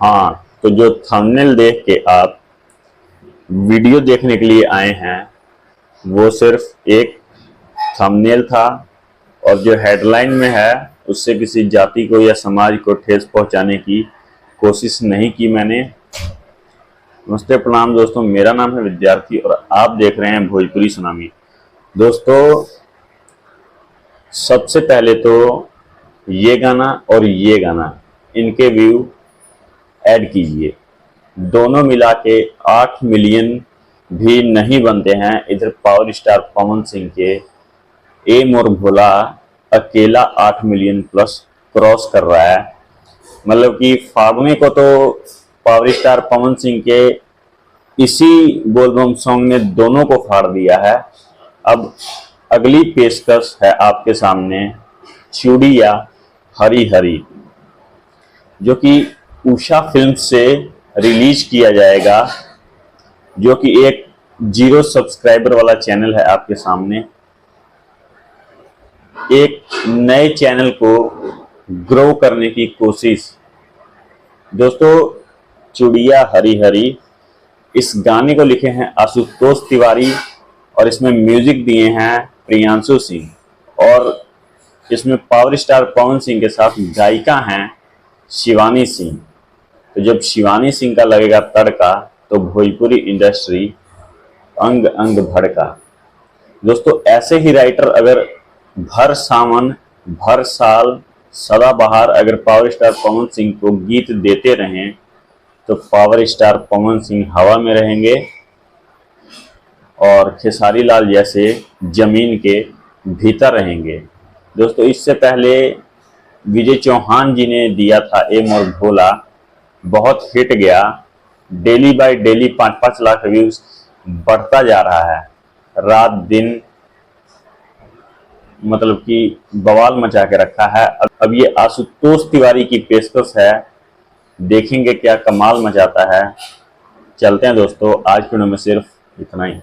हाँ, तो जो थंबनेल देख के आप वीडियो देखने के लिए आए हैं वो सिर्फ एक थंबनेल था, और जो हेडलाइन में है उससे किसी जाति को या समाज को ठेस पहुंचाने की कोशिश नहीं की मैंने। नमस्ते, प्रणाम दोस्तों, मेरा नाम है विद्यार्थी और आप देख रहे हैं भोजपुरी सुनामी। दोस्तों, सबसे पहले तो ये गाना और ये गाना, इनके व्यू ऐड कीजिए। दोनों मिला के 8 मिलियन भी नहीं बनते हैं। इधर पावर स्टार पवन सिंह के ए मोर भोला अकेला 8 मिलियन प्लस क्रॉस कर रहा है। मतलब कि फागुने को तो पावर स्टार पवन सिंह के इसी बोलबम सॉन्ग ने दोनों को फाड़ दिया है। अब अगली पेशकश है आपके सामने चूड़िया हरी हरी, जो कि उषा फिल्म से रिलीज किया जाएगा, जो कि एक 0 सब्सक्राइबर वाला चैनल है आपके सामने। एक नए चैनल को ग्रो करने की कोशिश। दोस्तों, चूड़िया हरी हरी, इस गाने को लिखे हैं आशुतोष तिवारी और इसमें म्यूजिक दिए हैं प्रियांशु सिंह, और इसमें पावर स्टार पवन सिंह के साथ गायिका हैं शिवानी सिंह। तो जब शिवानी सिंह का लगेगा तड़का तो भोजपुरी इंडस्ट्री अंग अंग भड़का। दोस्तों, ऐसे ही राइटर अगर भर सावन भर साल सदाबहार अगर पावर स्टार पवन सिंह को गीत देते रहें तो पावर स्टार पवन सिंह हवा में रहेंगे और खेसारी लाल जैसे जमीन के भीतर रहेंगे। दोस्तों, इससे पहले विजय चौहान जी ने दिया था ए मोर भोला, बहुत हिट गया। Daily by daily 5-5 lakh views बढ़ता जा रहा है, रात दिन मतलब कि बवाल मचा के रखा है। अब ये आशुतोष तिवारी की पेशकश है, देखेंगे क्या कमाल मचाता है। चलते हैं दोस्तों, आज के वीडियो में सिर्फ इतना ही।